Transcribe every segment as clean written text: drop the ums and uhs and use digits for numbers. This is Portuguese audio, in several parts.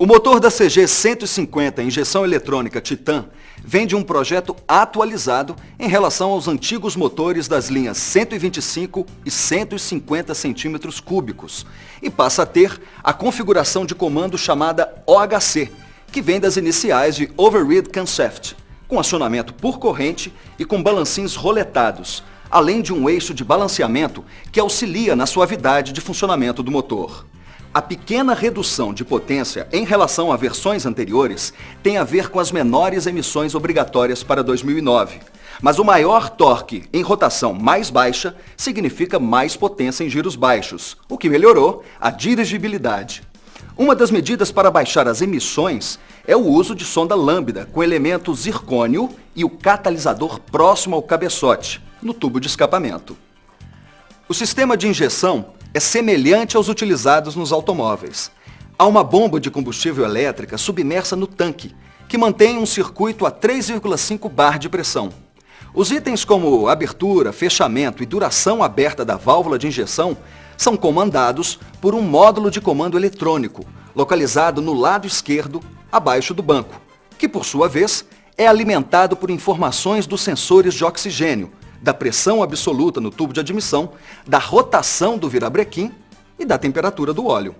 motor da CG 150 injeção eletrônica Titan vem de um projeto atualizado em relação aos antigos motores das linhas 125 e 150 centímetros cúbicos e passa a ter a configuração de comando chamada OHC, que vem das iniciais de Override Concept, com acionamento por corrente e com balancins roletados, além de um eixo de balanceamento que auxilia na suavidade de funcionamento do motor. A pequena redução de potência em relação a versões anteriores tem a ver com as menores emissões obrigatórias para 2009, mas o maior torque em rotação mais baixa significa mais potência em giros baixos, o que melhorou a dirigibilidade. Uma das medidas para baixar as emissões é o uso de sonda lambda com elemento zircônio e o catalisador próximo ao cabeçote, no tubo de escapamento. O sistema de injeção é semelhante aos utilizados nos automóveis. Há uma bomba de combustível elétrica submersa no tanque, que mantém um circuito a 3,5 bar de pressão. Os itens como abertura, fechamento e duração aberta da válvula de injeção são comandados por um módulo de comando eletrônico, localizado no lado esquerdo, abaixo do banco, que por sua vez é alimentado por informações dos sensores de oxigênio, da pressão absoluta no tubo de admissão, da rotação do virabrequim e da temperatura do óleo.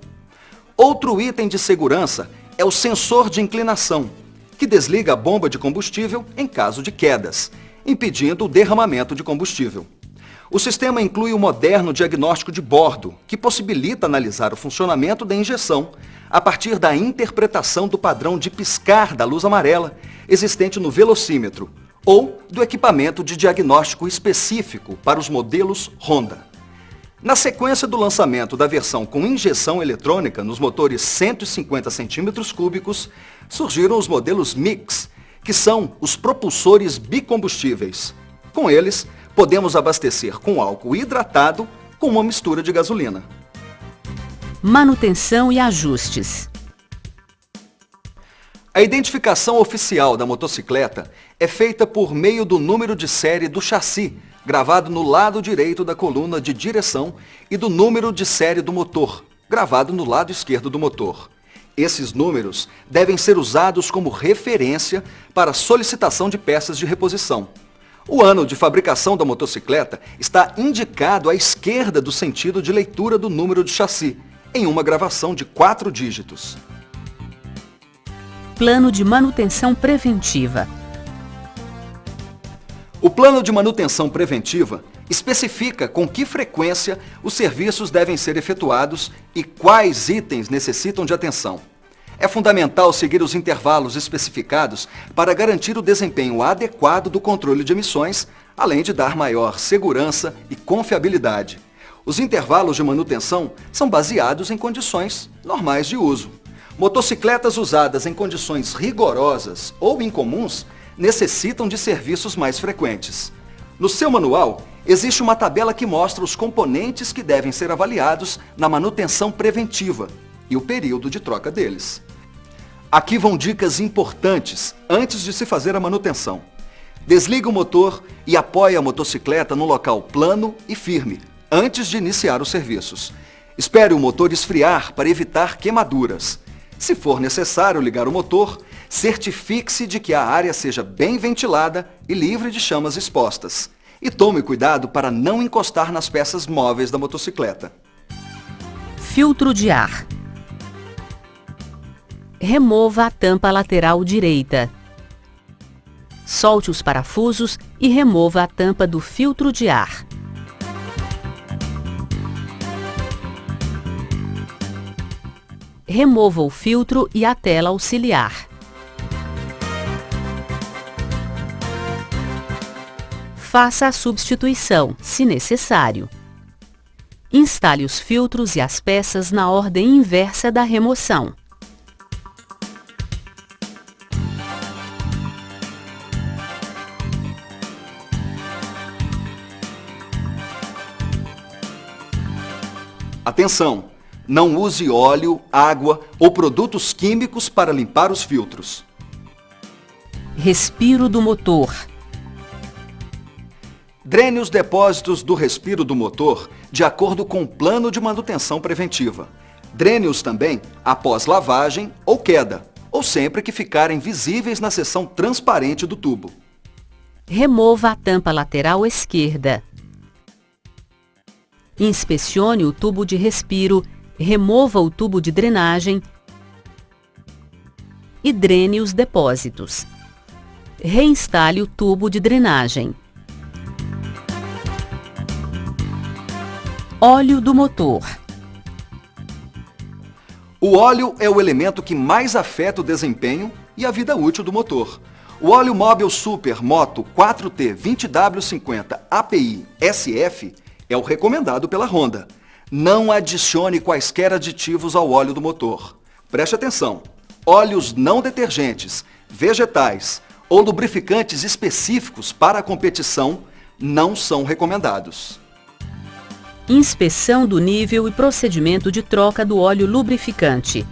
Outro item de segurança é o sensor de inclinação, que desliga a bomba de combustível em caso de quedas, impedindo o derramamento de combustível. O sistema inclui o moderno diagnóstico de bordo, que possibilita analisar o funcionamento da injeção a partir da interpretação do padrão de piscar da luz amarela existente no velocímetro, ou do equipamento de diagnóstico específico para os modelos Honda. Na sequência do lançamento da versão com injeção eletrônica nos motores 150 cm3, surgiram os modelos Mix, que são os propulsores bicombustíveis. Com eles, podemos abastecer com álcool hidratado com uma mistura de gasolina. Manutenção e ajustes. A identificação oficial da motocicleta é feita por meio do número de série do chassi, gravado no lado direito da coluna de direção, e do número de série do motor, gravado no lado esquerdo do motor. Esses números devem ser usados como referência para solicitação de peças de reposição. O ano de fabricação da motocicleta está indicado à esquerda do sentido de leitura do número de chassi, em uma gravação de 4 dígitos. Plano de manutenção preventiva. O plano de manutenção preventiva especifica com que frequência os serviços devem ser efetuados e quais itens necessitam de atenção. É fundamental seguir os intervalos especificados para garantir o desempenho adequado do controle de emissões, além de dar maior segurança e confiabilidade. Os intervalos de manutenção são baseados em condições normais de uso. Motocicletas usadas em condições rigorosas ou incomuns necessitam de serviços mais frequentes. No seu manual, existe uma tabela que mostra os componentes que devem ser avaliados na manutenção preventiva e o período de troca deles. Aqui vão dicas importantes antes de se fazer a manutenção. Desligue o motor e apoie a motocicleta no local plano e firme, antes de iniciar os serviços. Espere o motor esfriar para evitar queimaduras. Se for necessário ligar o motor, certifique-se de que a área seja bem ventilada e livre de chamas expostas. E tome cuidado para não encostar nas peças móveis da motocicleta. Filtro de ar. Remova a tampa lateral direita. Solte os parafusos e remova a tampa do filtro de ar. Remova o filtro e a tela auxiliar. Faça a substituição, se necessário. Instale os filtros e as peças na ordem inversa da remoção. Atenção! Não use óleo, água ou produtos químicos para limpar os filtros. Respiro do motor. Drene os depósitos do respiro do motor de acordo com o plano de manutenção preventiva. Drene-os também após lavagem ou queda, ou sempre que ficarem visíveis na seção transparente do tubo. Remova a tampa lateral esquerda. Inspecione o tubo de respiro, remova o tubo de drenagem e drene os depósitos. Reinstale o tubo de drenagem. Óleo do motor. O óleo é o elemento que mais afeta o desempenho e a vida útil do motor. O óleo Mobil Super Moto 4T 20W50 API SF é o recomendado pela Honda. Não adicione quaisquer aditivos ao óleo do motor. Preste atenção, óleos não detergentes, vegetais ou lubrificantes específicos para a competição não são recomendados. Inspeção do nível e procedimento de troca do óleo lubrificante.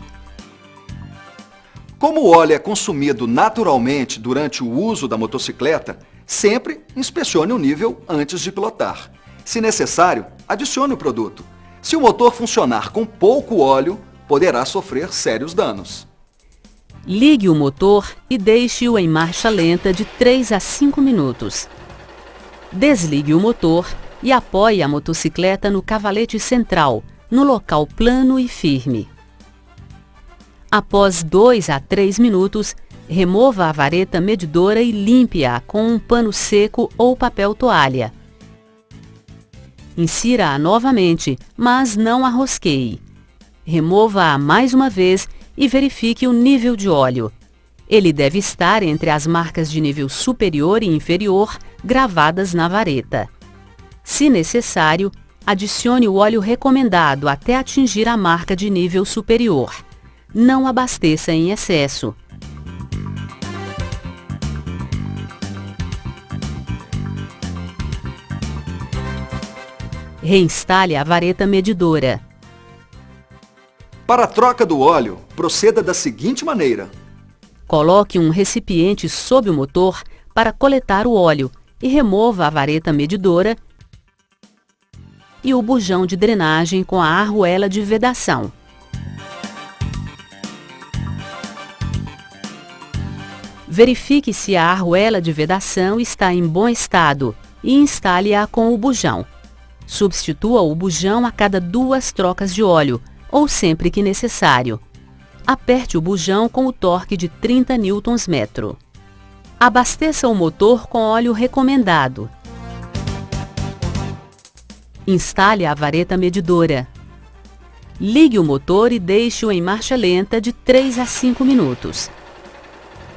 Como o óleo é consumido naturalmente durante o uso da motocicleta, sempre inspecione o nível antes de pilotar. Se necessário, adicione o produto. Se o motor funcionar com pouco óleo, poderá sofrer sérios danos. Ligue o motor e deixe-o em marcha lenta de 3 a 5 minutos. Desligue o motor e apoie a motocicleta no cavalete central, no local plano e firme. Após 2 a 3 minutos, remova a vareta medidora e limpe-a com um pano seco ou papel toalha. Insira-a novamente, mas não a rosqueie. Remova-a mais uma vez e verifique o nível de óleo. Ele deve estar entre as marcas de nível superior e inferior gravadas na vareta. Se necessário, adicione o óleo recomendado até atingir a marca de nível superior. Não abasteça em excesso. Reinstale a vareta medidora. Para a troca do óleo, proceda da seguinte maneira. Coloque um recipiente sob o motor para coletar o óleo e remova a vareta medidora e o bujão de drenagem com a arruela de vedação. Verifique se a arruela de vedação está em bom estado e instale-a com o bujão. Substitua o bujão a cada 2 trocas de óleo, ou sempre que necessário. Aperte o bujão com o torque de 30 Nm. Abasteça o motor com óleo recomendado. Instale a vareta medidora. Ligue o motor e deixe-o em marcha lenta de 3 a 5 minutos.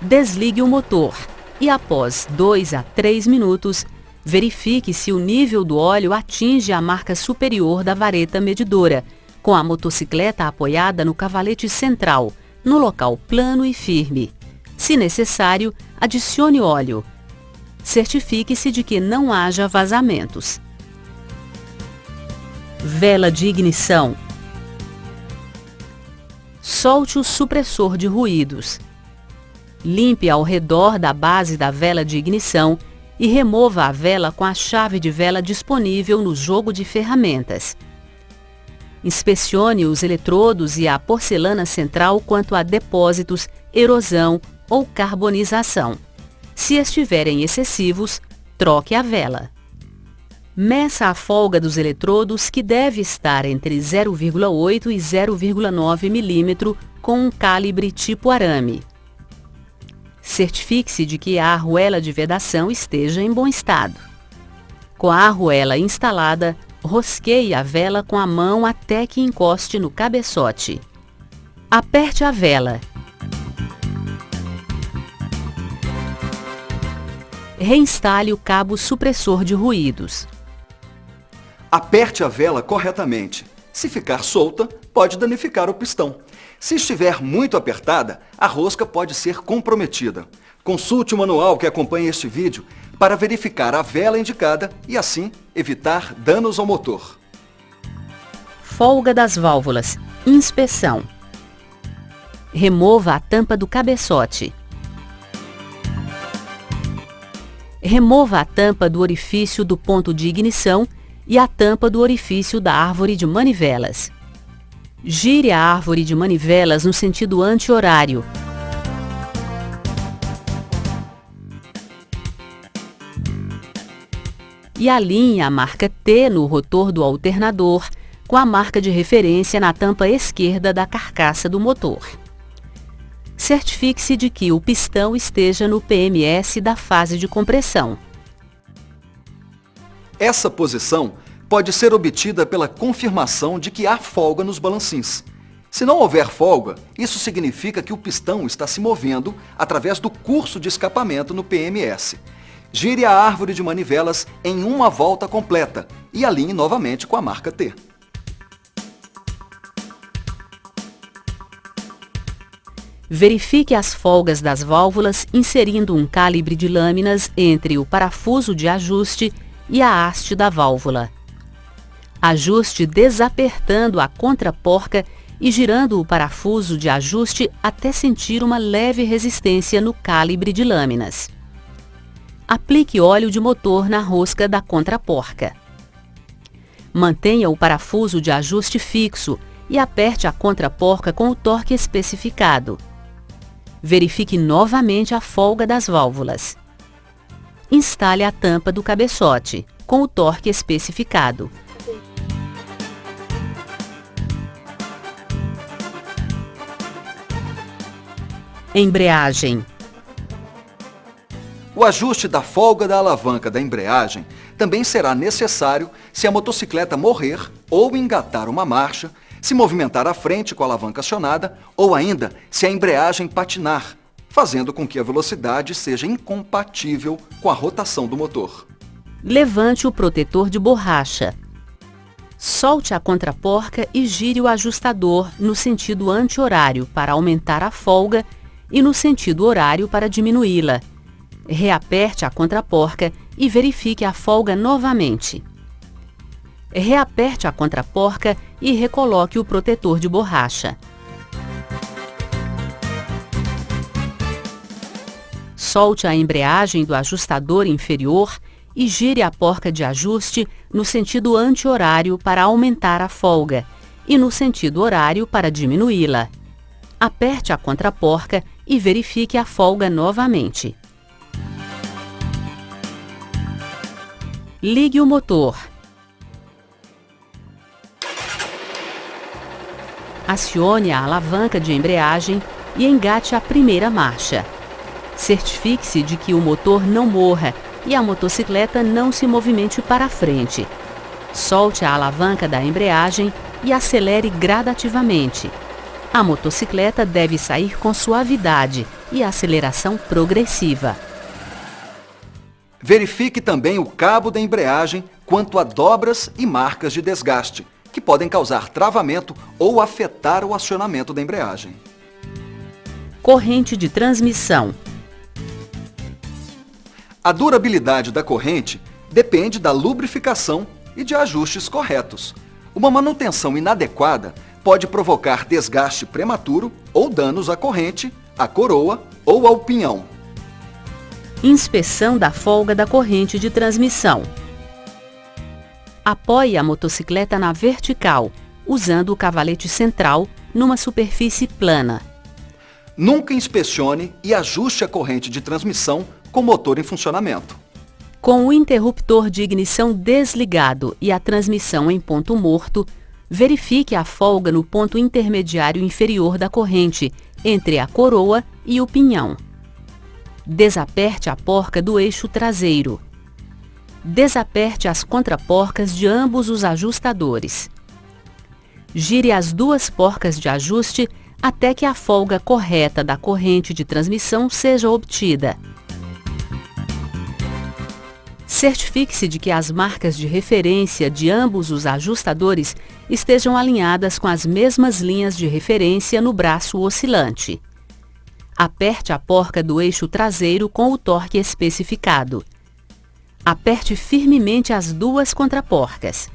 Desligue o motor e, após 2 a 3 minutos, verifique se o nível do óleo atinge a marca superior da vareta medidora, com a motocicleta apoiada no cavalete central, no local plano e firme. Se necessário, adicione óleo. Certifique-se de que não haja vazamentos. Vela de ignição. Solte o supressor de ruídos. Limpe ao redor da base da vela de ignição e remova a vela com a chave de vela disponível no jogo de ferramentas. Inspecione os eletrodos e a porcelana central quanto a depósitos, erosão ou carbonização. Se estiverem excessivos, troque a vela. Meça a folga dos eletrodos, que deve estar entre 0,8 e 0,9 mm com um calibre tipo arame. Certifique-se de que a arruela de vedação esteja em bom estado. Com a arruela instalada, rosqueie a vela com a mão até que encoste no cabeçote. Aperte a vela. Reinstale o cabo supressor de ruídos. Aperte a vela corretamente. Se ficar solta, pode danificar o pistão. Se estiver muito apertada, a rosca pode ser comprometida. Consulte o manual que acompanha este vídeo para verificar a vela indicada e, assim, evitar danos ao motor. Folga das válvulas. Inspeção. Remova a tampa do cabeçote. Remova a tampa do orifício do ponto de ignição e a tampa do orifício da árvore de manivelas. Gire a árvore de manivelas no sentido anti-horário. E alinhe a marca T no rotor do alternador com a marca de referência na tampa esquerda da carcaça do motor. Certifique-se de que o pistão esteja no PMS da fase de compressão. Essa posição pode ser obtida pela confirmação de que há folga nos balancins. Se não houver folga, isso significa que o pistão está se movendo através do curso de escapamento no PMS. Gire a árvore de manivelas em uma volta completa e alinhe novamente com a marca T. Verifique as folgas das válvulas inserindo um calibre de lâminas entre o parafuso de ajuste e a haste da válvula. Ajuste desapertando a contraporca e girando o parafuso de ajuste até sentir uma leve resistência no calibre de lâminas. Aplique óleo de motor na rosca da contraporca. Mantenha o parafuso de ajuste fixo e aperte a contraporca com o torque especificado. Verifique novamente a folga das válvulas. Instale a tampa do cabeçote, com o torque especificado. Embreagem. O ajuste da folga da alavanca da embreagem também será necessário se a motocicleta morrer ou engatar uma marcha, se movimentar à frente com a alavanca acionada ou ainda se a embreagem patinar, fazendo com que a velocidade seja incompatível com a rotação do motor. Levante o protetor de borracha. Solte a contraporca e gire o ajustador no sentido anti-horário para aumentar a folga e no sentido horário para diminuí-la. Reaperte a contraporca e verifique a folga novamente. Reaperte a contraporca e recoloque o protetor de borracha. Solte a embreagem do ajustador inferior e gire a porca de ajuste no sentido anti-horário para aumentar a folga e no sentido horário para diminuí-la. Aperte a contraporca e verifique a folga novamente. Ligue o motor. Acione a alavanca de embreagem e engate a primeira marcha. Certifique-se de que o motor não morra e a motocicleta não se movimente para frente. Solte a alavanca da embreagem e acelere gradativamente. A motocicleta deve sair com suavidade e aceleração progressiva. Verifique também o cabo da embreagem quanto a dobras e marcas de desgaste, que podem causar travamento ou afetar o acionamento da embreagem. Corrente de transmissão. A durabilidade da corrente depende da lubrificação e de ajustes corretos. Uma manutenção inadequada pode provocar desgaste prematuro ou danos à corrente, à coroa ou ao pinhão. Inspeção da folga da corrente de transmissão. Apoie a motocicleta na vertical, usando o cavalete central numa superfície plana. Nunca inspecione e ajuste a corrente de transmissão com o motor em funcionamento. Com o interruptor de ignição desligado e a transmissão em ponto morto, verifique a folga no ponto intermediário inferior da corrente, entre a coroa e o pinhão. Desaperte a porca do eixo traseiro. Desaperte as contraporcas de ambos os ajustadores. Gire as duas porcas de ajuste até que a folga correta da corrente de transmissão seja obtida. Certifique-se de que as marcas de referência de ambos os ajustadores estejam alinhadas com as mesmas linhas de referência no braço oscilante. Aperte a porca do eixo traseiro com o torque especificado. Aperte firmemente as duas contraporcas.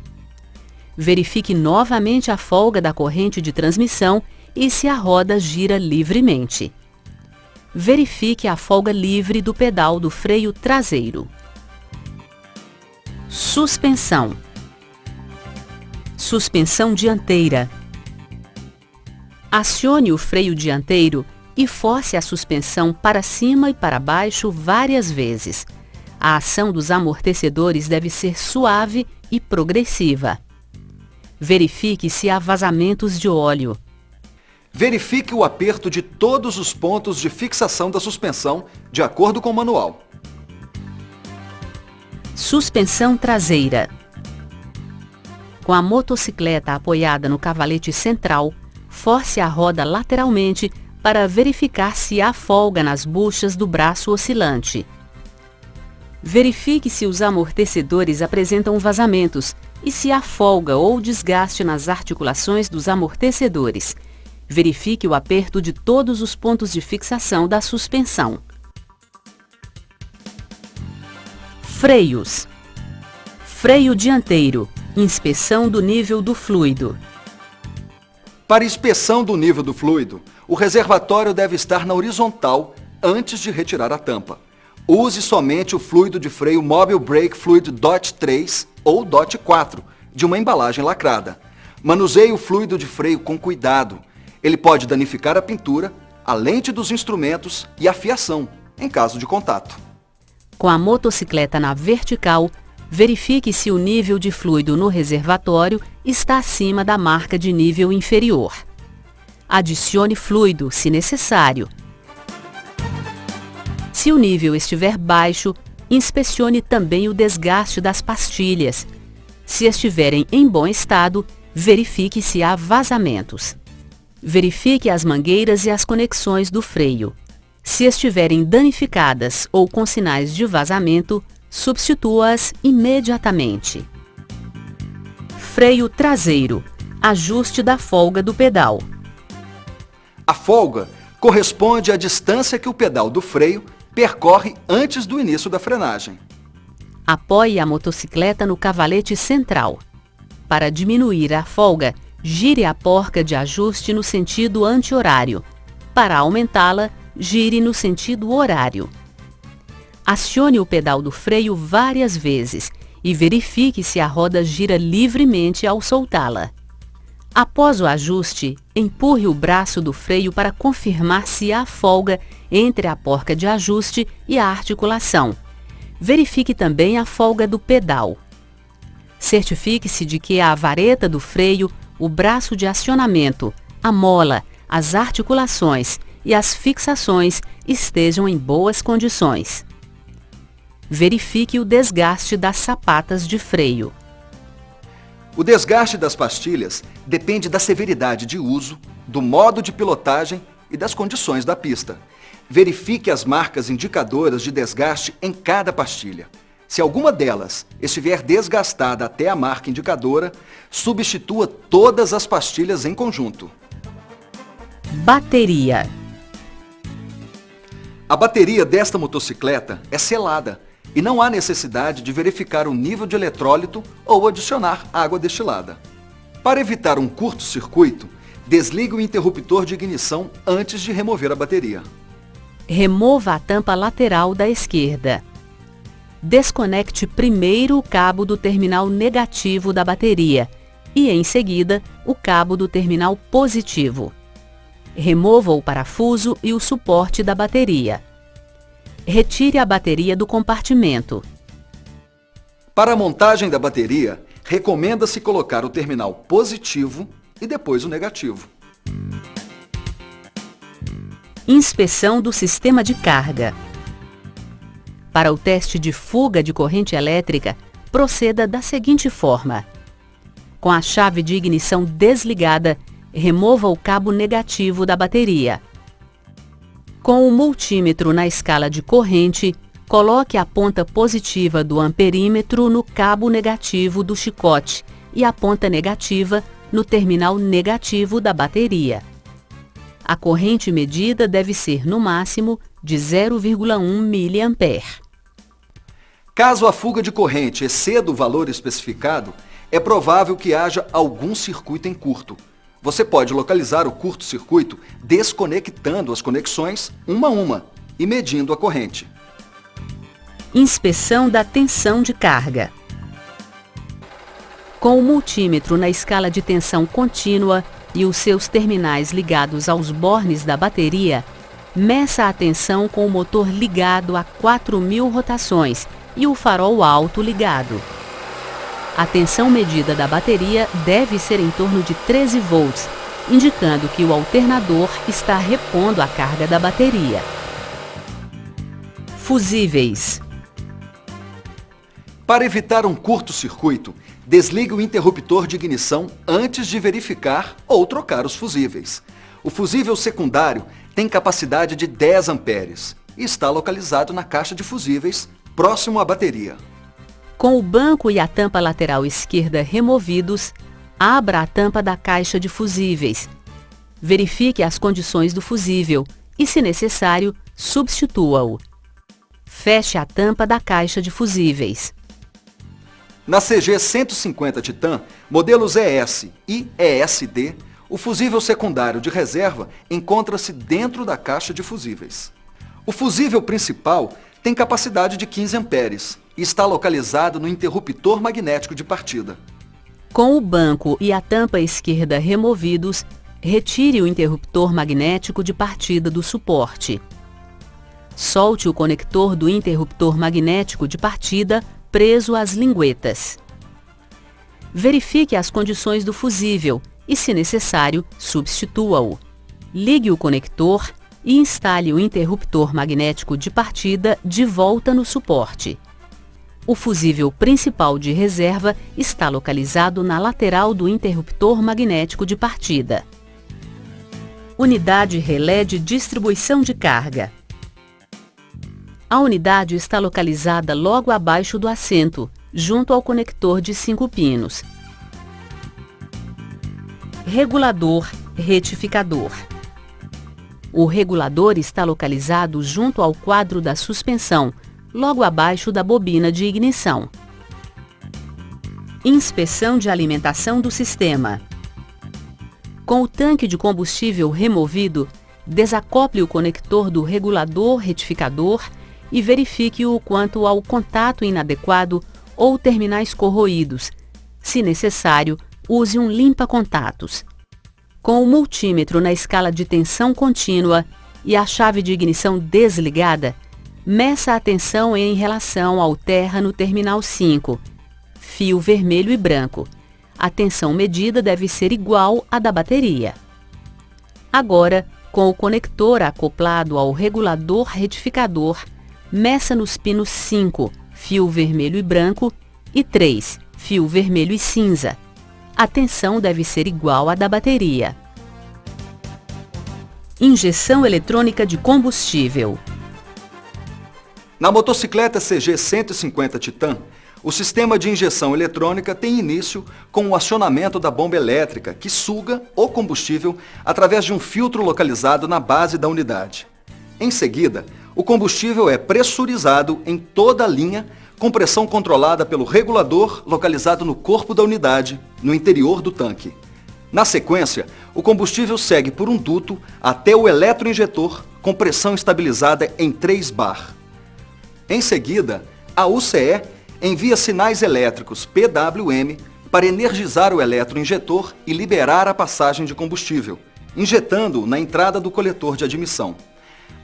Verifique novamente a folga da corrente de transmissão e se a roda gira livremente. Verifique a folga livre do pedal do freio traseiro. Suspensão. Suspensão dianteira. Acione o freio dianteiro e force a suspensão para cima e para baixo várias vezes. A ação dos amortecedores deve ser suave e progressiva. Verifique se há vazamentos de óleo. Verifique o aperto de todos os pontos de fixação da suspensão, de acordo com o manual. Suspensão traseira. Com a motocicleta apoiada no cavalete central, force a roda lateralmente para verificar se há folga nas buchas do braço oscilante. Verifique se os amortecedores apresentam vazamentos e se há folga ou desgaste nas articulações dos amortecedores. Verifique o aperto de todos os pontos de fixação da suspensão. Freios. Freio dianteiro. Inspeção do nível do fluido. Para inspeção do nível do fluido, o reservatório deve estar na horizontal antes de retirar a tampa. Use somente o fluido de freio Mobile Brake Fluid DOT 3 ou DOT 4, de uma embalagem lacrada. Manuseie o fluido de freio com cuidado. Ele pode danificar a pintura, a lente dos instrumentos e a fiação, em caso de contato. Com a motocicleta na vertical, verifique se o nível de fluido no reservatório está acima da marca de nível inferior. Adicione fluido, se necessário. Se o nível estiver baixo, inspecione também o desgaste das pastilhas. Se estiverem em bom estado, verifique se há vazamentos. Verifique as mangueiras e as conexões do freio. Se estiverem danificadas ou com sinais de vazamento, substitua-as imediatamente. Freio traseiro. Ajuste da folga do pedal. A folga corresponde à distância que o pedal do freio percorre antes do início da frenagem. Apoie a motocicleta no cavalete central. Para diminuir a folga, gire a porca de ajuste no sentido anti-horário. Para aumentá-la, gire no sentido horário. Acione o pedal do freio várias vezes e verifique se a roda gira livremente ao soltá-la. Após o ajuste, empurre o braço do freio para confirmar se há folga entre a porca de ajuste e a articulação. Verifique também a folga do pedal. Certifique-se de que a vareta do freio, o braço de acionamento, a mola, as articulações e as fixações estejam em boas condições. Verifique o desgaste das sapatas de freio. O desgaste das pastilhas depende da severidade de uso, do modo de pilotagem e das condições da pista. Verifique as marcas indicadoras de desgaste em cada pastilha. Se alguma delas estiver desgastada até a marca indicadora, substitua todas as pastilhas em conjunto. Bateria. A bateria desta motocicleta é selada e não há necessidade de verificar o nível de eletrólito ou adicionar água destilada. Para evitar um curto-circuito, desligue o interruptor de ignição antes de remover a bateria. Remova a tampa lateral da esquerda. Desconecte primeiro o cabo do terminal negativo da bateria e, em seguida, o cabo do terminal positivo. Remova o parafuso e o suporte da bateria. Retire a bateria do compartimento. Para a montagem da bateria, recomenda-se colocar o terminal positivo e depois o negativo. Inspeção do sistema de carga. Para o teste de fuga de corrente elétrica, proceda da seguinte forma. Com a chave de ignição desligada, remova o cabo negativo da bateria. Com o multímetro na escala de corrente, coloque a ponta positiva do amperímetro no cabo negativo do chicote e a ponta negativa no terminal negativo da bateria. A corrente medida deve ser, no máximo, de 0,1 mA. Caso a fuga de corrente exceda o valor especificado, é provável que haja algum circuito em curto. Você pode localizar o curto-circuito desconectando as conexões uma a uma e medindo a corrente. Inspeção da tensão de carga. Com o multímetro na escala de tensão contínua, e os seus terminais ligados aos bornes da bateria, meça a tensão com o motor ligado a 4.000 rotações e o farol alto ligado. A tensão medida da bateria deve ser em torno de 13 volts, indicando que o alternador está repondo a carga da bateria. Fusíveis. Para evitar um curto-circuito, desligue o interruptor de ignição antes de verificar ou trocar os fusíveis. O fusível secundário tem capacidade de 10 amperes e está localizado na caixa de fusíveis, próximo à bateria. Com o banco e a tampa lateral esquerda removidos, abra a tampa da caixa de fusíveis. Verifique as condições do fusível e, se necessário, substitua-o. Feche a tampa da caixa de fusíveis. Na CG 150 Titan, modelos ES e ESD, o fusível secundário de reserva encontra-se dentro da caixa de fusíveis. O fusível principal tem capacidade de 15 amperes e está localizado no interruptor magnético de partida. Com o banco e a tampa esquerda removidos, retire o interruptor magnético de partida do suporte. Solte o conector do interruptor magnético de partida preso às linguetas. Verifique as condições do fusível e, se necessário, substitua-o. Ligue o conector e instale o interruptor magnético de partida de volta no suporte. O fusível principal de reserva está localizado na lateral do interruptor magnético de partida. Unidade relé de distribuição de carga. A unidade está localizada logo abaixo do assento, junto ao conector de 5 pinos. Regulador retificador. O regulador está localizado junto ao quadro da suspensão, logo abaixo da bobina de ignição. Inspeção de alimentação do sistema. Com o tanque de combustível removido, desacople o conector do regulador retificador e verifique-o quanto ao contato inadequado ou terminais corroídos. Se necessário, use um limpa-contatos. Com o multímetro na escala de tensão contínua e a chave de ignição desligada, meça a tensão em relação ao terra no terminal 5, fio vermelho e branco. A tensão medida deve ser igual à da bateria. Agora, com o conector acoplado ao regulador retificador, meça nos pinos 5, fio vermelho e branco, e 3, fio vermelho e cinza. A tensão deve ser igual à da bateria. Injeção eletrônica de combustível. Na motocicleta CG 150 Titan, o sistema de injeção eletrônica tem início com o acionamento da bomba elétrica que suga o combustível através de um filtro localizado na base da unidade. Em seguida, o combustível é pressurizado em toda a linha com pressão controlada pelo regulador localizado no corpo da unidade, no interior do tanque. Na sequência, o combustível segue por um duto até o eletroinjetor com pressão estabilizada em 3 bar. Em seguida, a UCE envia sinais elétricos PWM para energizar o eletroinjetor e liberar a passagem de combustível, injetando-o na entrada do coletor de admissão.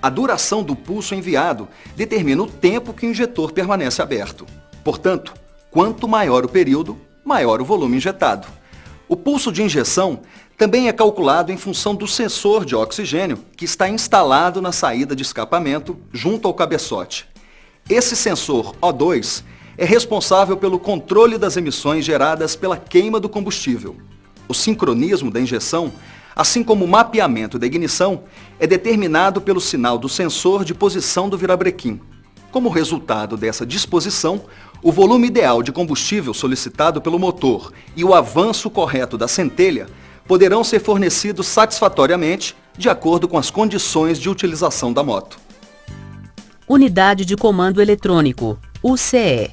A duração do pulso enviado determina o tempo que o injetor permanece aberto. Portanto, quanto maior o período, maior o volume injetado. O pulso de injeção também é calculado em função do sensor de oxigênio que está instalado na saída de escapamento junto ao cabeçote. Esse sensor O2 é responsável pelo controle das emissões geradas pela queima do combustível. O sincronismo da injeção, assim como o mapeamento da ignição, é determinado pelo sinal do sensor de posição do virabrequim. Como resultado dessa disposição, o volume ideal de combustível solicitado pelo motor e o avanço correto da centelha poderão ser fornecidos satisfatoriamente de acordo com as condições de utilização da moto. Unidade de Comando Eletrônico, UCE.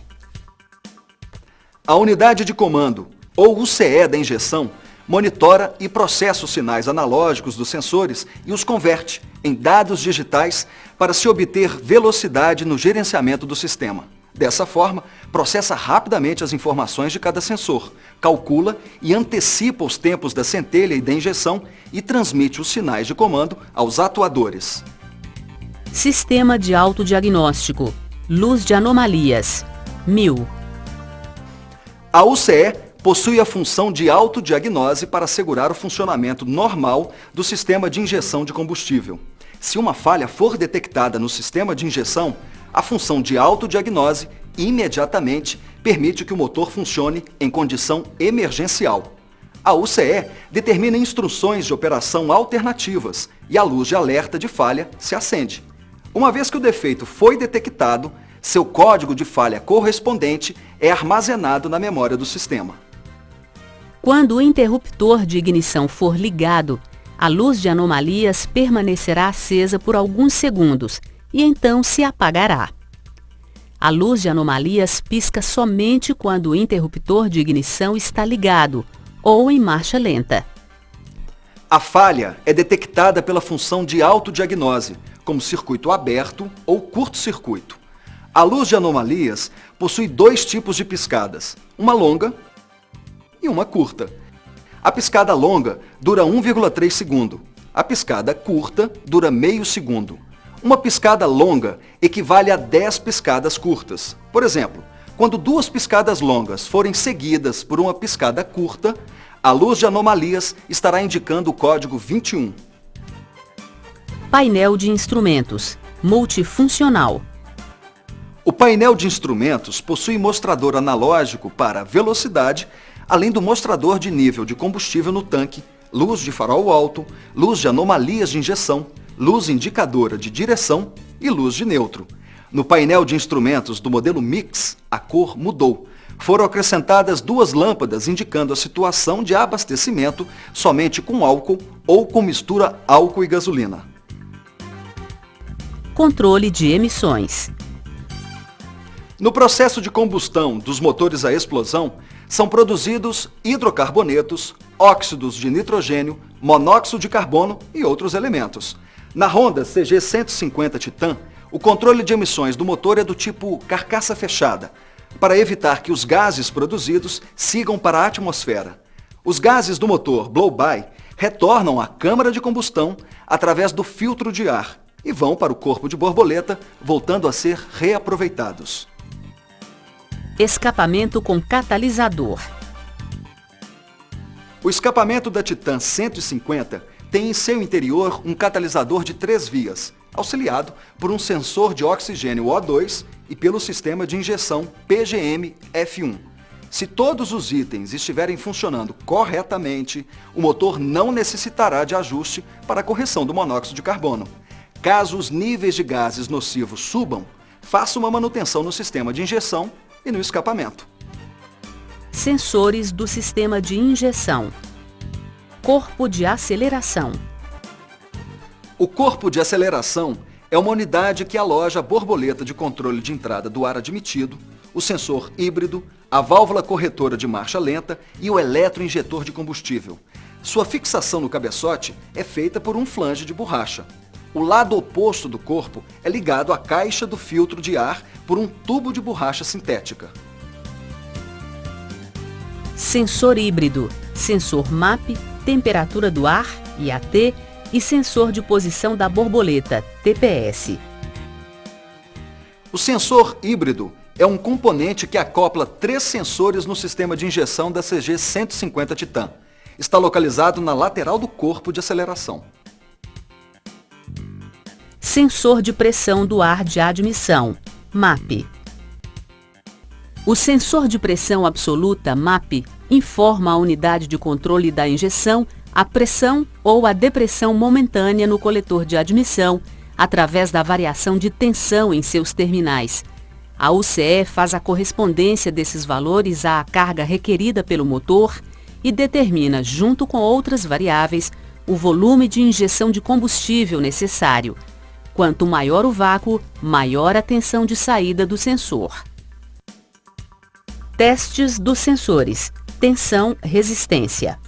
A unidade de comando, ou UCE da injeção, monitora e processa os sinais analógicos dos sensores e os converte em dados digitais para se obter velocidade no gerenciamento do sistema. Dessa forma, processa rapidamente as informações de cada sensor, calcula e antecipa os tempos da centelha e da injeção e transmite os sinais de comando aos atuadores. Sistema de autodiagnóstico. Luz de anomalias. 1000. A UCE possui a função de autodiagnose para assegurar o funcionamento normal do sistema de injeção de combustível. Se uma falha for detectada no sistema de injeção, a função de autodiagnose imediatamente permite que o motor funcione em condição emergencial. A UCE determina instruções de operação alternativas e a luz de alerta de falha se acende. Uma vez que o defeito foi detectado, seu código de falha correspondente é armazenado na memória do sistema. Quando o interruptor de ignição for ligado, a luz de anomalias permanecerá acesa por alguns segundos e então se apagará. A luz de anomalias pisca somente quando o interruptor de ignição está ligado ou em marcha lenta. A falha é detectada pela função de autodiagnose, como circuito aberto ou curto-circuito. A luz de anomalias possui dois tipos de piscadas, uma longa e uma curta. A piscada longa dura 1,3 segundo. A piscada curta dura meio segundo. Uma piscada longa equivale a 10 piscadas curtas. Por exemplo, quando duas piscadas longas forem seguidas por uma piscada curta, a luz de anomalias estará indicando o código 21. Painel de instrumentos. Multifuncional. O painel de instrumentos possui mostrador analógico para velocidade, além do mostrador de nível de combustível no tanque, luz de farol alto, luz de anomalias de injeção, luz indicadora de direção e luz de neutro. No painel de instrumentos do modelo Mix, a cor mudou. Foram acrescentadas duas lâmpadas indicando a situação de abastecimento somente com álcool ou com mistura álcool e gasolina. Controle de emissões. No processo de combustão dos motores a explosão, são produzidos hidrocarbonetos, óxidos de nitrogênio, monóxido de carbono e outros elementos. Na Honda CG 150 Titan, o controle de emissões do motor é do tipo carcaça fechada, para evitar que os gases produzidos sigam para a atmosfera. Os gases do motor blow-by retornam à câmara de combustão através do filtro de ar e vão para o corpo de borboleta, voltando a ser reaproveitados. Escapamento com catalisador. O escapamento da Titan 150 tem em seu interior um catalisador de 3 vias, auxiliado por um sensor de oxigênio O2 e pelo sistema de injeção PGM-F1. Se todos os itens estiverem funcionando corretamente, o motor não necessitará de ajuste para a correção do monóxido de carbono. Caso os níveis de gases nocivos subam, faça uma manutenção no sistema de injeção e no escapamento. Sensores do sistema de injeção. Corpo de aceleração. O corpo de aceleração é uma unidade que aloja a borboleta de controle de entrada do ar admitido, o sensor híbrido, a válvula corretora de marcha lenta e o eletroinjetor de combustível. Sua fixação no cabeçote é feita por um flange de borracha. O lado oposto do corpo é ligado à caixa do filtro de ar por um tubo de borracha sintética. Sensor híbrido. Sensor MAP, temperatura do ar, IAT, e sensor de posição da borboleta, TPS. O sensor híbrido é um componente que acopla 3 sensores no sistema de injeção da CG 150 Titan. Está localizado na lateral do corpo de aceleração. Sensor de pressão do ar de admissão, MAP. O sensor de pressão absoluta, MAP, informa a unidade de controle da injeção a pressão ou a depressão momentânea no coletor de admissão, através da variação de tensão em seus terminais. A UCE faz a correspondência desses valores à carga requerida pelo motor e determina, junto com outras variáveis, o volume de injeção de combustível necessário. Quanto maior o vácuo, maior a tensão de saída do sensor. Testes dos sensores. Tensão, resistência.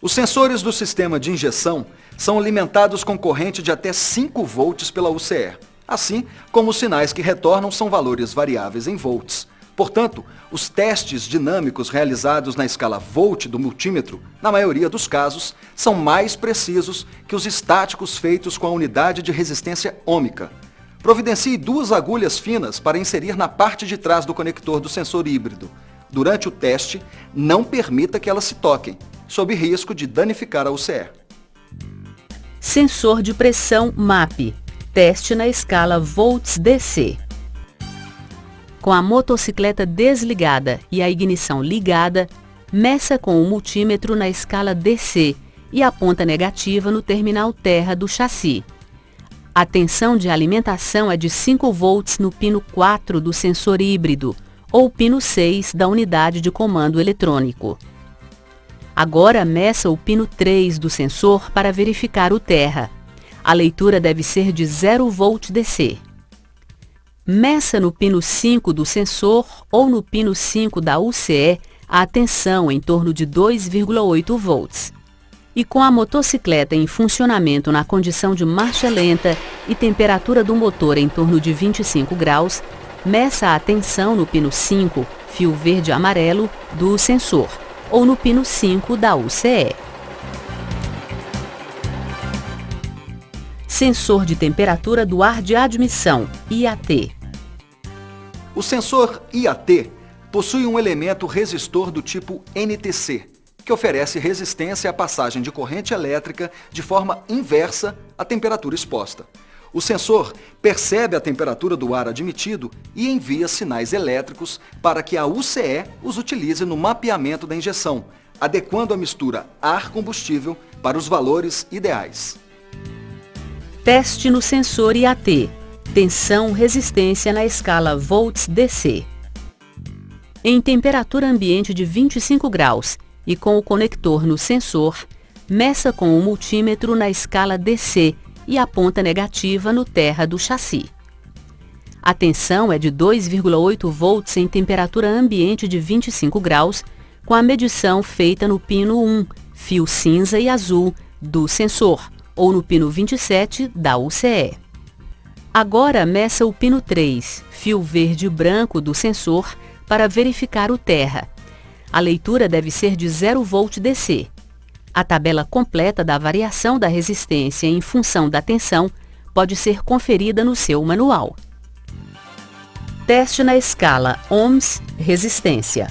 Os sensores do sistema de injeção são alimentados com corrente de até 5 volts pela UCE. assim como os sinais que retornam são valores variáveis em volts. Portanto, os testes dinâmicos realizados na escala volt do multímetro, na maioria dos casos, são mais precisos que os estáticos feitos com a unidade de resistência ôhmica. Providencie 2 agulhas finas para inserir na parte de trás do conector do sensor híbrido. Durante o teste, não permita que elas se toquem, sob risco de danificar a UCE. Sensor de pressão MAP. Teste na escala volts DC. Com a motocicleta desligada e a ignição ligada, meça com o multímetro na escala DC e a ponta negativa no terminal terra do chassi. A tensão de alimentação é de 5 volts no pino 4 do sensor híbrido ou pino 6 da unidade de comando eletrônico. Agora meça o pino 3 do sensor para verificar o terra. A leitura deve ser de 0 volt DC. Meça no pino 5 do sensor ou no pino 5 da UCE a tensão em torno de 2,8 volts. E com a motocicleta em funcionamento na condição de marcha lenta e temperatura do motor em torno de 25 graus, meça a tensão no pino 5, fio verde e amarelo, do sensor, ou no pino 5 da UCE. Sensor de temperatura do ar de admissão, IAT. O sensor IAT possui um elemento resistor do tipo NTC, que oferece resistência à passagem de corrente elétrica de forma inversa à temperatura exposta. O sensor percebe a temperatura do ar admitido e envia sinais elétricos para que a UCE os utilize no mapeamento da injeção, adequando a mistura ar-combustível para os valores ideais. Teste no sensor IAT. Tensão-resistência na escala volts DC. Em temperatura ambiente de 25 graus e com o conector no sensor, meça com o multímetro na escala DC e a ponta negativa no terra do chassi. A tensão é de 2,8 volts em temperatura ambiente de 25 graus, com a medição feita no pino 1, fio cinza e azul, do sensor, ou no pino 27 da UCE. Agora meça o pino 3, fio verde e branco do sensor, para verificar o terra. A leitura deve ser de 0 volt DC. A tabela completa da variação da resistência em função da tensão pode ser conferida no seu manual. Teste na escala ohms resistência.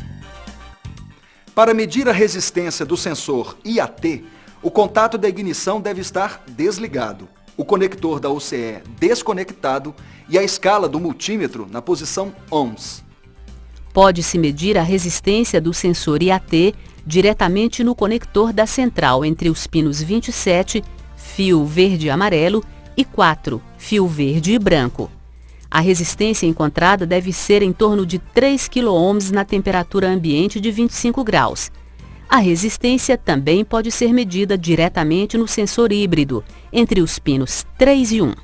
Para medir a resistência do sensor IAT, o contato da ignição deve estar desligado, o conector da UCE desconectado e a escala do multímetro na posição ohms. Pode-se medir a resistência do sensor IAT diretamente no conector da central entre os pinos 27, fio verde e amarelo, e 4, fio verde e branco. A resistência encontrada deve ser em torno de 3 kΩ na temperatura ambiente de 25 graus. A resistência também pode ser medida diretamente no sensor híbrido, entre os pinos 3 e 1.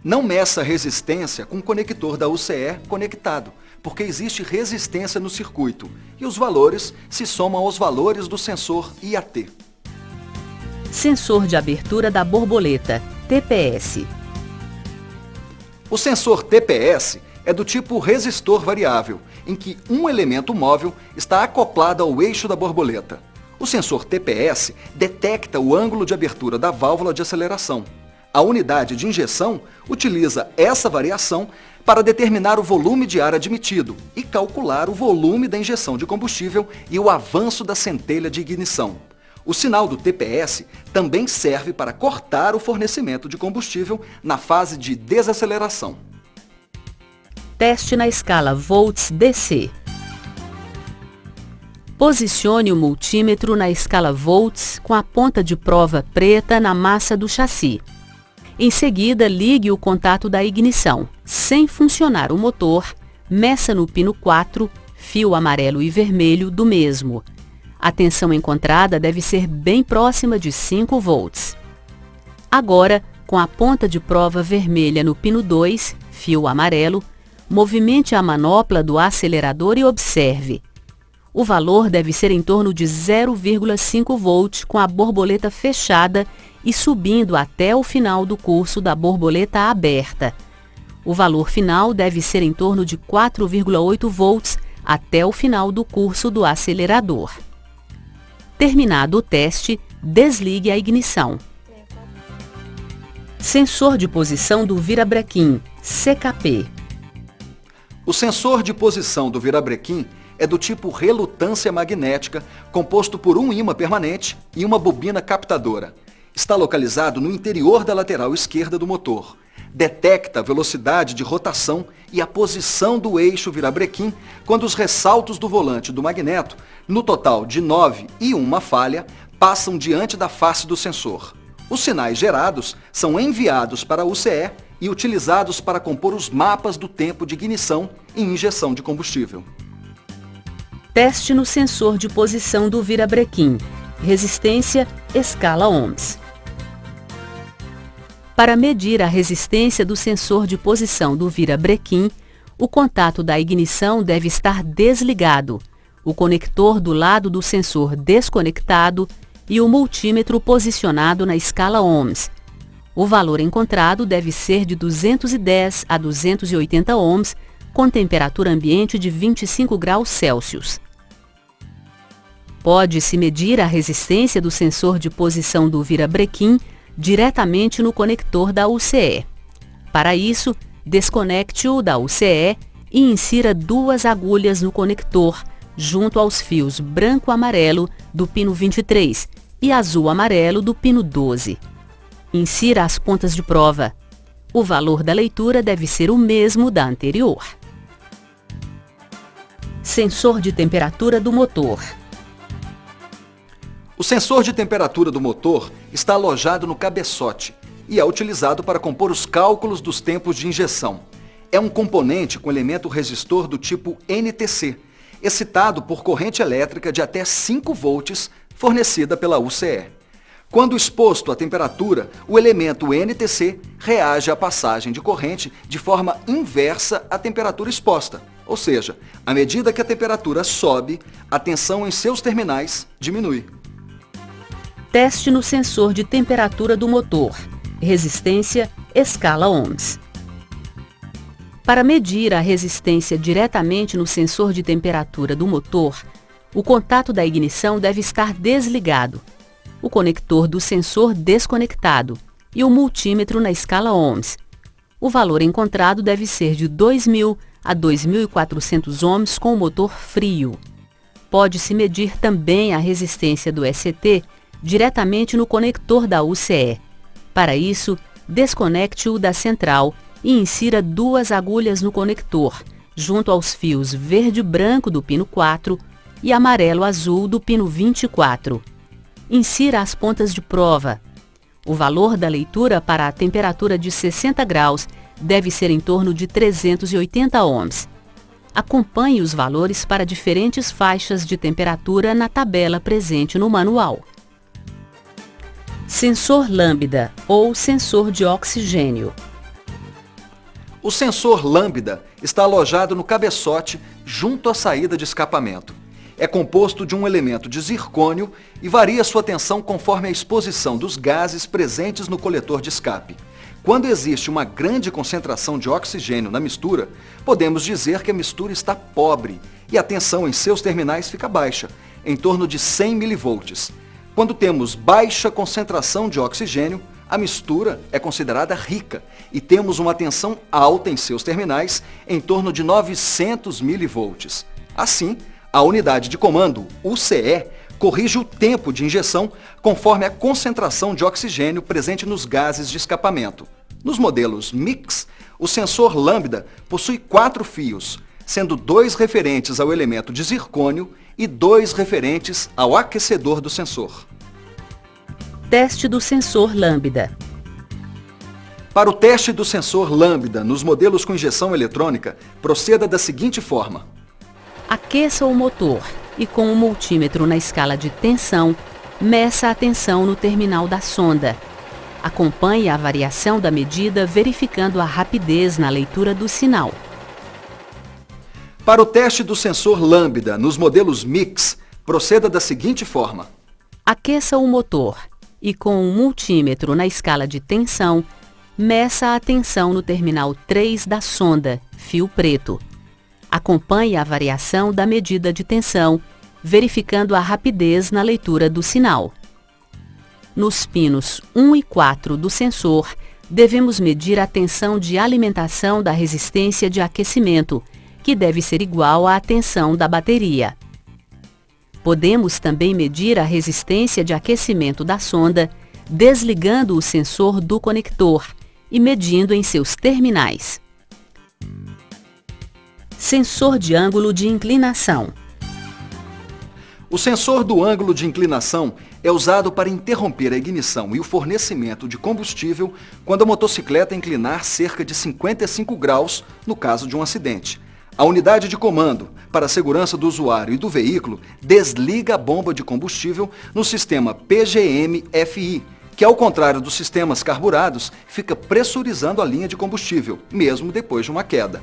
Não meça a resistência com o conector da UCE conectado, porque existe resistência no circuito e os valores se somam aos valores do sensor IAT. Sensor de abertura da borboleta, TPS. O sensor TPS é do tipo resistor variável, em que um elemento móvel está acoplado ao eixo da borboleta. O sensor TPS detecta o ângulo de abertura da válvula de aceleração. A unidade de injeção utiliza essa variação para determinar o volume de ar admitido e calcular o volume da injeção de combustível e o avanço da centelha de ignição. O sinal do TPS também serve para cortar o fornecimento de combustível na fase de desaceleração. Teste na escala volts DC. Posicione o multímetro na escala volts com a ponta de prova preta na massa do chassi. Em seguida, ligue o contato da ignição. Sem funcionar o motor, meça no pino 4, fio amarelo e vermelho do mesmo. A tensão encontrada deve ser bem próxima de 5 volts. Agora, com a ponta de prova vermelha no pino 2, fio amarelo, movimente a manopla do acelerador e observe. O valor deve ser em torno de 0,5 volt com a borboleta fechada e subindo até o final do curso da borboleta aberta. O valor final deve ser em torno de 4,8 volts até o final do curso do acelerador. Terminado o teste, desligue a ignição. Sensor de posição do virabrequim, CKP. O sensor de posição do virabrequim é do tipo relutância magnética, composto por um ímã permanente e uma bobina captadora. Está localizado no interior da lateral esquerda do motor. Detecta a velocidade de rotação e a posição do eixo virabrequim quando os ressaltos do volante do magneto, no total de 9 e uma falha, passam diante da face do sensor. Os sinais gerados são enviados para a UCE e utilizados para compor os mapas do tempo de ignição e injeção de combustível. Teste no sensor de posição do virabrequim. Resistência, escala ohms. Para medir a resistência do sensor de posição do virabrequim, o contato da ignição deve estar desligado, o conector do lado do sensor desconectado e o multímetro posicionado na escala ohms. O valor encontrado deve ser de 210 a 280 ohms, com temperatura ambiente de 25 graus Celsius. Pode-se medir a resistência do sensor de posição do virabrequim diretamente no conector da UCE. Para isso, desconecte-o da UCE e insira 2 agulhas no conector, junto aos fios branco-amarelo do pino 23 e azul-amarelo do pino 12. Insira as pontas de prova. O valor da leitura deve ser o mesmo da anterior. Sensor de temperatura do motor. O sensor de temperatura do motor está alojado no cabeçote e é utilizado para compor os cálculos dos tempos de injeção. É um componente com elemento resistor do tipo NTC, excitado por corrente elétrica de até 5 volts, fornecida pela UCE. Quando exposto à temperatura, o elemento NTC reage à passagem de corrente de forma inversa à temperatura exposta, ou seja, à medida que a temperatura sobe, a tensão em seus terminais diminui. Teste no sensor de temperatura do motor. Resistência, escala ohms. Para medir a resistência diretamente no sensor de temperatura do motor, o contato da ignição deve estar desligado, o conector do sensor desconectado e o multímetro na escala ohms. O valor encontrado deve ser de 2.000 a 2.400 ohms com o motor frio. Pode-se medir também a resistência do ECT diretamente no conector da UCE. Para isso, desconecte-o da central e insira 2 agulhas no conector, junto aos fios verde-branco do pino 4 e amarelo-azul do pino 24. Insira as pontas de prova. O valor da leitura para a temperatura de 60 graus deve ser em torno de 380 ohms. Acompanhe os valores para diferentes faixas de temperatura na tabela presente no manual. Sensor lambda ou sensor de oxigênio. O sensor lambda está alojado no cabeçote junto à saída de escapamento. É composto de um elemento de zircônio e varia sua tensão conforme a exposição dos gases presentes no coletor de escape. Quando existe uma grande concentração de oxigênio na mistura, podemos dizer que a mistura está pobre e a tensão em seus terminais fica baixa, em torno de 100 mV. Quando temos baixa concentração de oxigênio, a mistura é considerada rica e temos uma tensão alta em seus terminais, em torno de 900 mV. Assim, a unidade de comando, UCE, corrige o tempo de injeção conforme a concentração de oxigênio presente nos gases de escapamento. Nos modelos Mix, o sensor lambda possui 4 fios, sendo 2 referentes ao elemento de zircônio e 2 referentes ao aquecedor do sensor. Teste do sensor lambda. Para o teste do sensor lambda nos modelos com injeção eletrônica, proceda da seguinte forma. Aqueça o motor e, com o multímetro na escala de tensão, meça a tensão no terminal da sonda. Acompanhe a variação da medida verificando a rapidez na leitura do sinal. Para o teste do sensor lambda nos modelos Mix, proceda da seguinte forma. Aqueça o motor e, com um multímetro na escala de tensão, meça a tensão no terminal 3 da sonda, fio preto. Acompanhe a variação da medida de tensão, verificando a rapidez na leitura do sinal. Nos pinos 1 e 4 do sensor, devemos medir a tensão de alimentação da resistência de aquecimento, que deve ser igual à tensão da bateria. Podemos também medir a resistência de aquecimento da sonda, desligando o sensor do conector e medindo em seus terminais. Sensor de ângulo de inclinação. O sensor do ângulo de inclinação é usado para interromper a ignição e o fornecimento de combustível quando a motocicleta inclinar cerca de 55 graus no caso de um acidente. A unidade de comando, para a segurança do usuário e do veículo, desliga a bomba de combustível no sistema PGM-FI, que, ao contrário dos sistemas carburados, fica pressurizando a linha de combustível, mesmo depois de uma queda.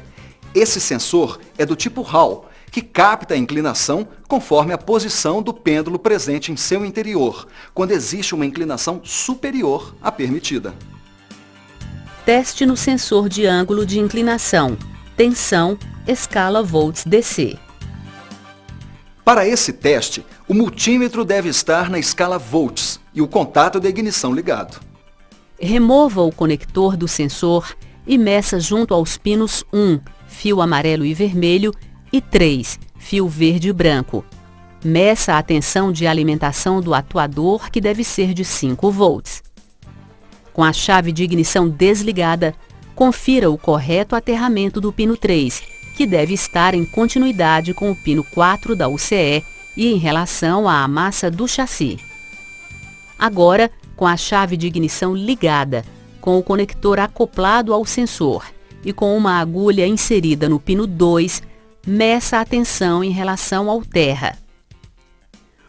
Esse sensor é do tipo Hall, que capta a inclinação conforme a posição do pêndulo presente em seu interior, quando existe uma inclinação superior à permitida. Teste no sensor de ângulo de inclinação, tensão, escala volts DC. Para esse teste, o multímetro deve estar na escala volts e o contato da ignição ligado. Remova o conector do sensor e meça junto aos pinos 1, fio amarelo e vermelho, e 3, fio verde e branco. Meça a tensão de alimentação do atuador, que deve ser de 5 volts. Com a chave de ignição desligada, confira o correto aterramento do pino 3, que deve estar em continuidade com o pino 4 da UCE e em relação à massa do chassi. Agora, com a chave de ignição ligada, com o conector acoplado ao sensor e com uma agulha inserida no pino 2, meça a tensão em relação ao terra.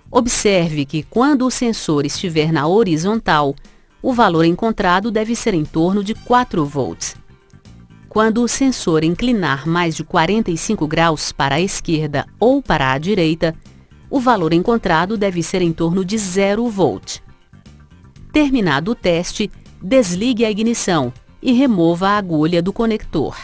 Observe que, quando o sensor estiver na horizontal, o valor encontrado deve ser em torno de 4 volts. Quando o sensor inclinar mais de 45 graus para a esquerda ou para a direita, o valor encontrado deve ser em torno de 0 volt. Terminado o teste, desligue a ignição e remova a agulha do conector.